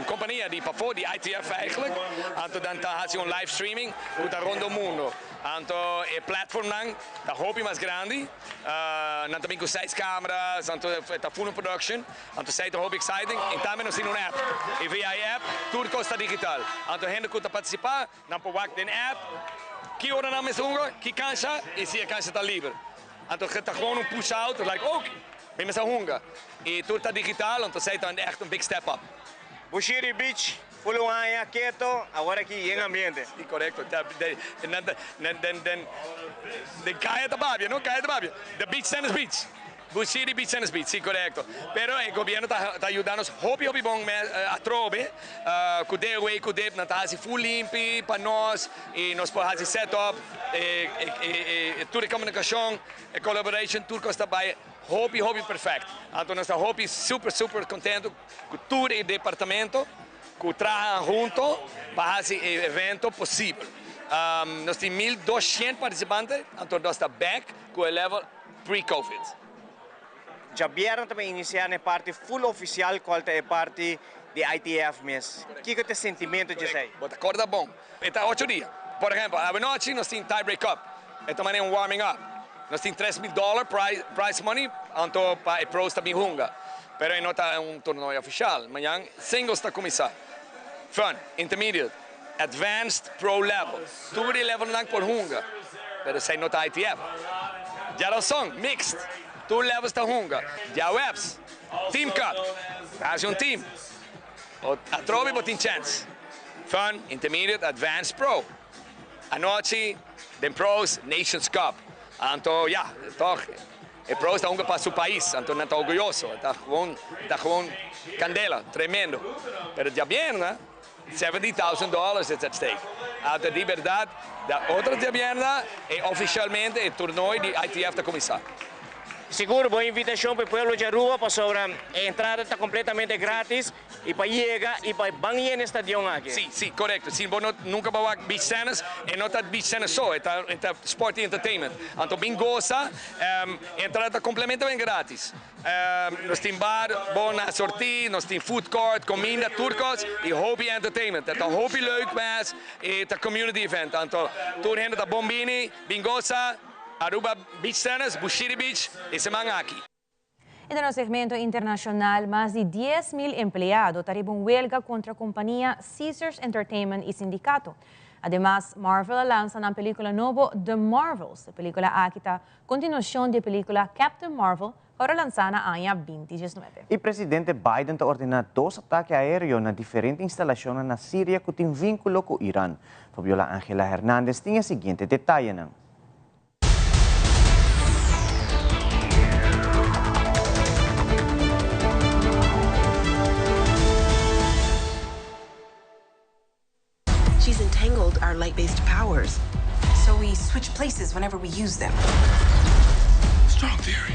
compañía de pafo, de ITF eigenlijk. Entonces, dan hace un live streaming con el rondo mundo. Entonces, el platform está hobby más grande. Também com 6 câmeras, está full production. Então, é hobby exciting. E também nós temos uma app. E via a app, tudo custa digital. Então, a gente que participar, não pode work na app. Que hora não é hunga, que cancha, e se a cancha está livre. Então, está gewoon push out, like, oh, bem mais hunga. E tudo está digital, então, é echt big step up. Bushiri Beach. Full aya quieto, agora aqui em ambiente. Sí, correcto. De calle de Babia, ¿no? Calle de Babia. The Beach Tennis Beach. Bushiri Beach Tennis Beach, sí, correcto. Pero el gobierno está ayudando hobby bom a trove. Cude way, cude, na tá full limpi para nós e nós podemos fazer setup, tudo comunicação, collaboration, tudo que está bem. Hobby perfeito. Então nós estamos super contento com todo o departamento. Que trabalham junto para esse evento possível. Nós temos 1.200 participantes, então nós estamos back com o level pre-Covid. Já vieram também iniciar na parte full oficial, qual é a parte de ITF mesmo. O que é o sentimento de você? Bota corda bom. Está 8 dias. Por exemplo, à noite nós temos tie-break up. É também um warming up. Nós temos $3.000 prize money, então para o pros também hunga. Pero não está torneio oficial. Amanhã, singles está começar. Fun, intermediate, advanced, pro level. Tudo level não por hunga. Pero sei não está ITF. Já não são, mixed. Tudo levels está hunga. Já webs, team cup. Faz team. A trove botin chance. Fun, intermediate, advanced, pro. A noite, den pros, Nations Cup. Então, ja, toch. E pros está hunga para seu país, então não está orgulhoso. Está gewoon candela, tremendo. Pero já bem, né? $70,000 is at stake. Então, de verdade, a outra diabiana é oficialmente o torneio de ITF da começar. Seguro, boa invitação para o povo de Aruba, para sobre a entrada está completamente grátis e para chegar e para banhar no estádio aqui. Sim, correto. Sim, nunca vai beach tennis e não está beach tennis só, é sport e entertainment. Então, bem gosta, a entrada está completamente grátis. Nós temos bar, boa sortie, nós temos food court, comida, turcos e hobby entertainment. É um hobby leuk, mas é um community event. Então, tudo gente está bombini, bem gosta. Aruba Beach Tennis, Bushiri Beach e semana aqui. E no segmento internacional, mais de 10.000 empregados estariam huelga contra a companhia Caesars Entertainment e sindicato. Además, Marvel lança na película nova The Marvels, a película aqui está continuação da película Captain Marvel, para lançar na ano 2019. E o presidente Biden está ordenando 2 ataques aéreos na diferentes instalações na Síria que têm vínculo com o Irã. Fabiola Ángela Hernández tem o seguinte detalhe. entangled our light-based powers. So we switch places whenever we use them. Strong theory.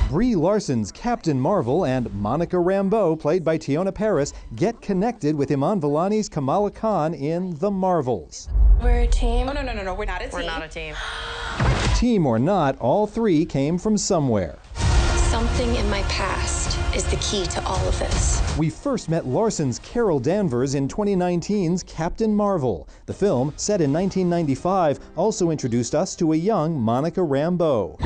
Brie Larson's Captain Marvel and Monica Rambeau, played by Tiona Paris, get connected with Iman Vellani's Kamala Khan in The Marvels. We're a team. Oh, no, we're not a team. We're not a team. Team or not, all three came from somewhere. Something in my past is the key to all of this. We first met Larson's Carol Danvers in 2019's Captain Marvel. The film, set in 1995, also introduced us to a young Monica Rambeau.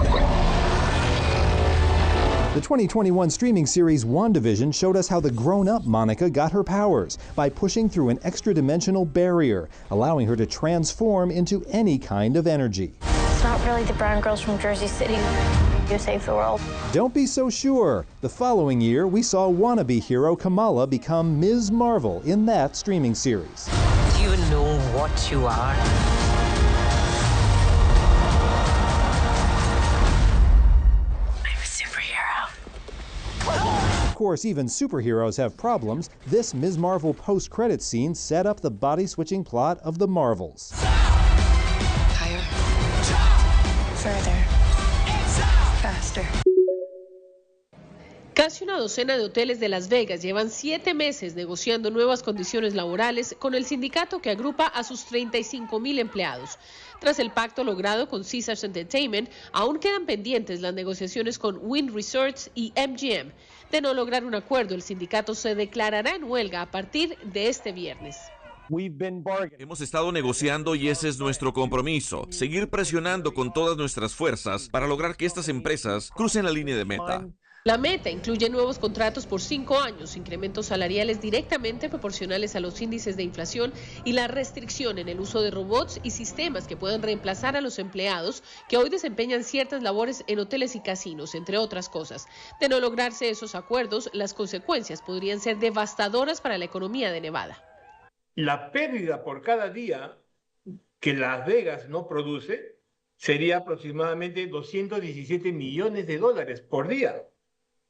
The 2021 streaming series WandaVision showed us how the grown-up Monica got her powers by pushing through an extra-dimensional barrier, allowing her to transform into any kind of energy. It's not really the brown girls from Jersey City who save the world. Don't be so sure. The following year, we saw wannabe hero Kamala become Ms. Marvel in that streaming series. Do you know what you are? Of course, even superheroes have problems. This Ms. Marvel post-credits scene set up the body-switching plot of The Marvels. Higher. Further. Faster. Casi una docena de hoteles de Las Vegas llevan 7 meses negociando nuevas condiciones laborales con el sindicato que agrupa a sus 35,000 empleados. Tras el pacto logrado con Caesars Entertainment, aún quedan pendientes las negociaciones con Wynn Resorts y MGM. De no lograr un acuerdo, el sindicato se declarará en huelga a partir de este viernes. Hemos estado negociando y ese es nuestro compromiso, seguir presionando con todas nuestras fuerzas para lograr que estas empresas crucen la línea de meta. La meta incluye nuevos contratos por 5 años, incrementos salariales directamente proporcionales a los índices de inflación y la restricción en el uso de robots y sistemas que puedan reemplazar a los empleados que hoy desempeñan ciertas labores en hoteles y casinos, entre otras cosas. De no lograrse esos acuerdos, las consecuencias podrían ser devastadoras para la economía de Nevada. La pérdida por cada día que Las Vegas no produce sería aproximadamente $217 millones por día.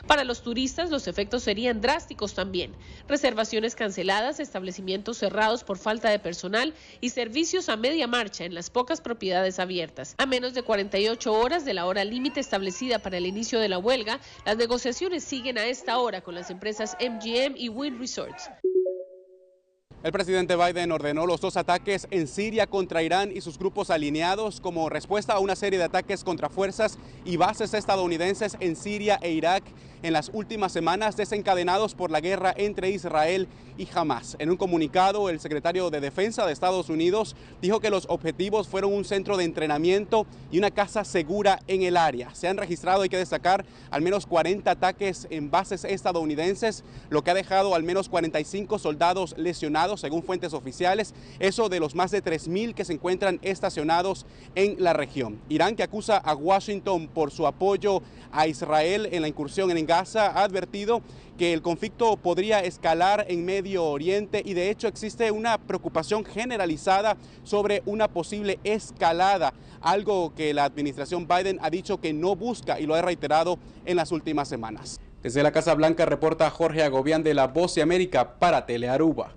Para los turistas, los efectos serían drásticos también. Reservaciones canceladas, establecimientos cerrados por falta de personal y servicios a media marcha en las pocas propiedades abiertas. A menos de 48 horas de la hora límite establecida para el inicio de la huelga, las negociaciones siguen a esta hora con las empresas MGM y Wynn Resorts. El presidente Biden ordenó los 2 ataques en Siria contra Irán y sus grupos alineados como respuesta a una serie de ataques contra fuerzas y bases estadounidenses en Siria e Irak en las últimas semanas, desencadenados por la guerra entre Israel y Hamas. En un comunicado, el secretario de Defensa de Estados Unidos dijo que los objetivos fueron un centro de entrenamiento y una casa segura en el área. Se han registrado, hay que destacar, al menos 40 ataques en bases estadounidenses, lo que ha dejado al menos 45 soldados lesionados, según fuentes oficiales, eso de los más de 3,000 que se encuentran estacionados en la región. Irán, que acusa a Washington por su apoyo a Israel en la incursión en Gaza, ha advertido que el conflicto podría escalar en Medio Oriente y de hecho existe una preocupación generalizada sobre una posible escalada, algo que la administración Biden ha dicho que no busca y lo ha reiterado en las últimas semanas. Desde la Casa Blanca reporta Jorge Agobián de La Voz de América para Telearuba.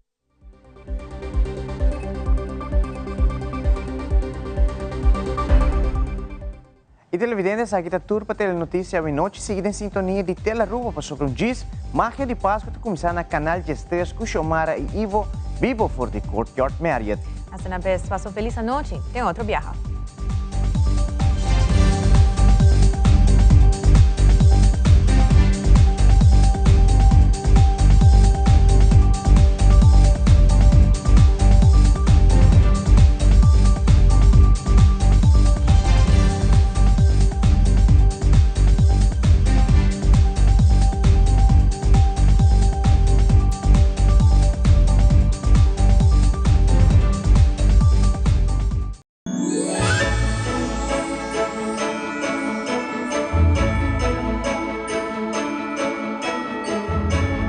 E televidentes, aqui está tudo para Telenotícia à noite, seguida em sintonia de Telearuba para sobre um dias, Magia de Páscoa que começar na canal de estrelas com Xiomara e Ivo, vivo for the Courtyard Marriott. Hasta na vez, passou feliz a noite, tem outro viaja.